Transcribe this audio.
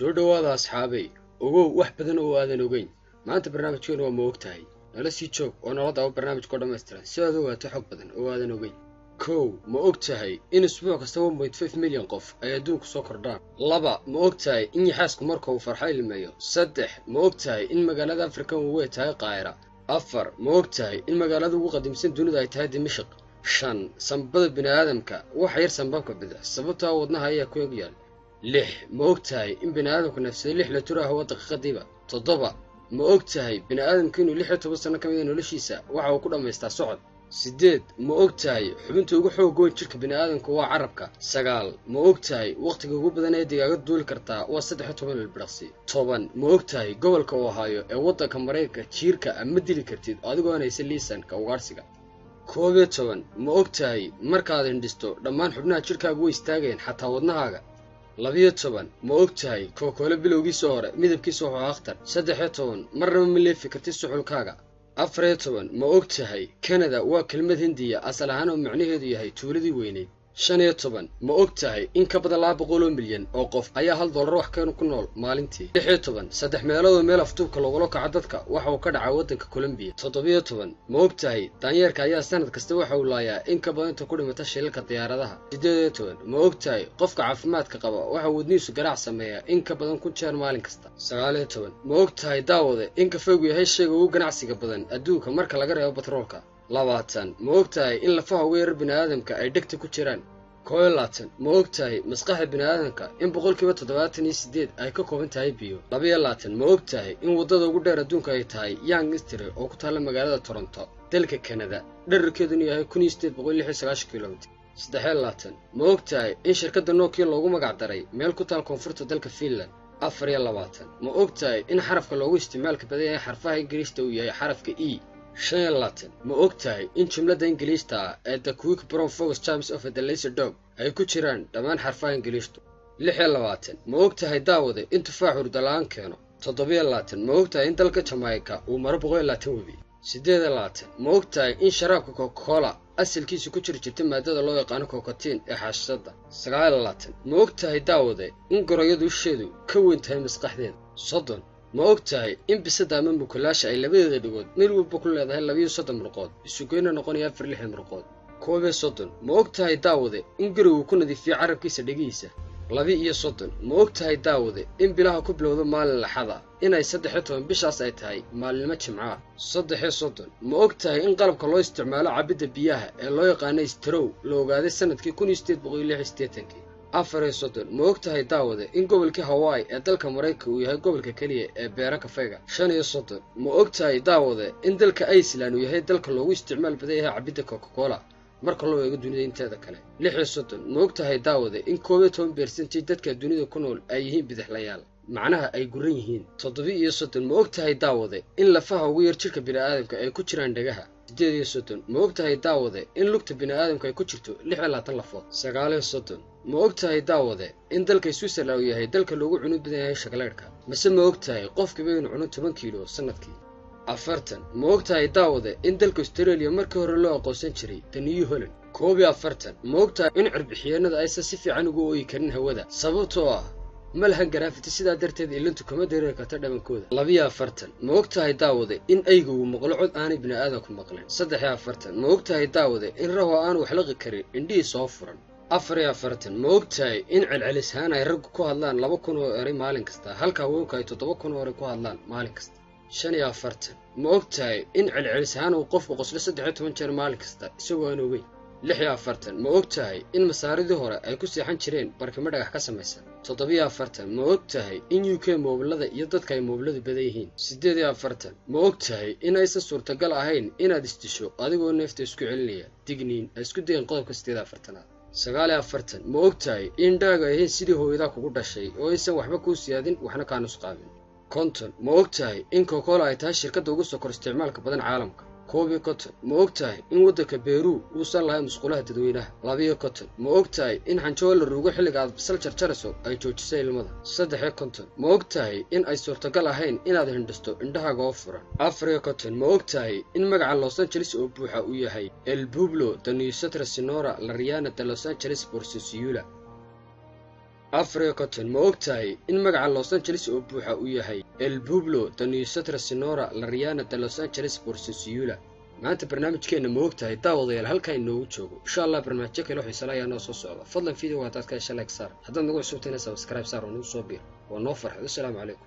soo dhawaada asxaabay ogow wax badan oo aadan ogeyn maanta barnaamijkeenu waa ma ogtahay nala sii joog oo nala daawo barnaamijka dhammaystiran si aad ogaato xog badan oo aadan ogeyn kow ma ogtahay in isbuuc kasta 1.5 milyan qof ay adduunka soo kordhaan laba ma ogtahay in yaxaasku marka uu farxo ilmeeyo saddex ma ogtahay in magaalada afrika uu tahay qaahira afar ma ogtahay in magaalada ugu qadiimsan dunida ay tahay dimashq shan sanbada bini'aadamka waxa yar sanbabka bidix sababtoo wadnaha ayaa ku eg yaal lix ma ogtahay in bini'aadamku nafsada 6 litir ah daqiiqadiiba toddoba ma ogtahay bini'aadamku inuu 16 sano ka mid noloshiisa waxa uu ku dhamaystaa socod sideed ma ogtahay xubinta ugu xoog weyn jirka bini'aadamku waa carabka sagaal ma ogtahay waqtiga ugu badan ee digaaga duuli kartaa waa 13 ilbiriqsi toban ma ogtahay gobolka Ohio ee waddanka Mareykanka jiirka ama dili kartid adigoo aan haysan liisanka ugaarsiga 11 ma ogtahay markaad hindhisto dhammaan xubnaha jirkaagu way istaageen xataa wadnahaaga 12 ma ogtahay kookole bilowgiisa hore midabkiisa wuxuu akhtar 13 marnaba ma leefi kartid suxulkaaga 14 ma ogtahay Canada waa kelmad Hindiya asal ahaan oo macnaheedu yahay tuuladii weyneed 15 ma ogtahay in ka badan 200 milyan oo qof ayaa $1 wax ku nool maalintii 16 saddex meelood oo meel aftuubka looga kaco dadka waxa uu ka dhacay waddanka Colombia 17 ma ogtahay daanyeerka ayaa sanad kasta waxa uu laayaa in ka badan ku dhimata shilalka diyaaradaha 18 ma ogtahay qofka caafimaadka qaba waxa uu wadnihiisu garaac sameeyaa in ka badan 1000 jeer maalin kasta 19 ma ogtahay daawade in kafeegu yahay shayga ugu ganacsiga badan adduunka marka laga reebo batroolka 20 ma ogtahay in lafaha ugu yar bini'aadamka ay dhegta ku jiraan 21 ma ogtahay maskaxda bini'aadamka in 78% ay ka kooban tahay biyo 22 ma ogtahay in wadada ugu dheer adduunka ay tahay Yonge Street oo ku taala magaalada Toronto dalka Canada dhererkeedu yahay 1896 km 23 ma ogtahay in shirkadda Nokia loogu magac daray meel ku taal koonfurta dalka Finland 24 ma ogtahay in xarafka loogu isticmaalka badan yahay xarfaha Ingiriiska uu yahay xarafka E 25 ma ogtahay in jumlada Ingiriiska ee The Quick Brown Fox Chimes of the Lazy Dog ay ku jiraan dhammaan xarfaha Ingiriiska 26 ma ogtahay daawade in tufaax hurdo la'aan keeno 27 ma ogtahay in dalka Jamaica uu maro 120 webi 28 ma ogtahay in sharaabka Coca-Cola asalkiisu ku jirta maadada loo yaqaan cocaine ee xaashada 29 ma ogtahay daawade in goroyadu isheedu ka weyn tahay maskaxdeeda 30 ma ogtahay in bisada ama mukulaasha ay labadeeda dhigood meel walba ku leedahay 32 murqood isugeena noqonaya 46 murqood 31 ma ogtahay daawade in gurigu ku nadiifiyo carabkiisa dhigiisa 32 ma ogtahay daawade in bilaha ku bilowdo maalin laxada inay 13 bishaas ay tahay maalinimo jimcaha 33 ma ogtahay in qalabka loo isticmaalo cabida biyaha ee loo yaqaan straw la ogaaday sanadkii 1886 34 ma ogtahay daawade in gobolka Hawaii ee dalka Mareykanka uu yahay gobolka kaliya ee beera kafeega 35 ma ogtahay daawade in dalka Iceland uu yahay dalka loogu isticmaal badan yahay cabida Coca-Cola marka loo eego dunida inteeda kale 36 ma ogtahay daawade in 12% dadka dunida ku nool ay yihiin bidixlayaal macnaha ay guran yihiin 37 ma ogtahay daawade in lafaha ugu yar jirka bini'aadamka ay ku jiraan dhagaha 38 ma ogtahay daawade in lugta bini'aadamka ay ku jirto 26 lafood 39 ma ogtahay daawade in dalka Switzerland uu yahay dalka loogu cunid badan yahay shakalaadka mise ma ogtahay qofkiiba inuu cuno 10 kiilo sanadkii 40 ma ogtahay daawade in dalka Australia markii hore loo aqoonsan jiray New Holland 41 ma ogtahay in cirbixiyeennada aysan si fiican ugu ooyi karin hawada sababtoo ah malahan garaafiti sidaa darteed ilintu kama dareeri karta dhamankooda 42 ma ogtahay daawade in aygu uu maqlo cod aanay bini'aadamku maqlin 43 ma ogtahay daawade in raho aan wax laqi karin indhihiisa oo furan 44 ma ogtahay in celcelisaan ay rag ku hadlaan 2,000 oo eray maalin kasta halka haweenku ay 7,000 oo eray ku hadlaan maalin kasta 45 ma ogtahay in celcelisaan uu qofku qoslo 13 jeer maalin kasta isagoo aan ogeyn 46 ma ogtahay in masaaridii hore ay ku seexan jireen barkimo dhagax ka samaysan 47 ma ogtahay in UK moobilada iyo dadka ay moobiladu badan yihiin 48 ma ogtahay in aysan suurtagal ahayn inaad isdisho adigoo neefta isku celinaya digniin isku dayn qodobka 48 49 ma ogtahay in dhaaga ay sidii hooyada kugu dhashay oo aysan waxba ku siyaadin waxna ka nus qaabin 50 ma ogtahay in Coca-Cola ay tahay shirkadda ugu soo kor isticmaalka badan caalamka 51 ma ogtahay in waddanka Peru uu san lahayn musqulaha dadweynaha 52 ma ogtahay in xanjoola ruugo xilliga aad basal jarjarayso ay joojisay ilmada 53 ma ogtahay in ay suurtagal ahayn inaad hindhisto indhahaaga oo furan 54 ma ogtahay in magaca Los Angeles oo buuxa uu yahay El Pueblo de Nuestra Señora la Reina de Los Angeles por su ciudad afar iyo konton ma og tahay in magaca Los Angeles oo buuxa uu yahay El Pueblo de Nuestra Señora La Reina de Los Angeles por Sisula. maanta barnaamijkeena ma og tahay daawadayaal halkaa inoogu joogo insha allah barnaamijyo kale xiiso leh ayaa noo soo socda fadlan video hadaad ka heshay like saar haddaad nagu cusubtayna subscribe saar oo nagu soo biir waa noo farxad. assalaamu calaykum.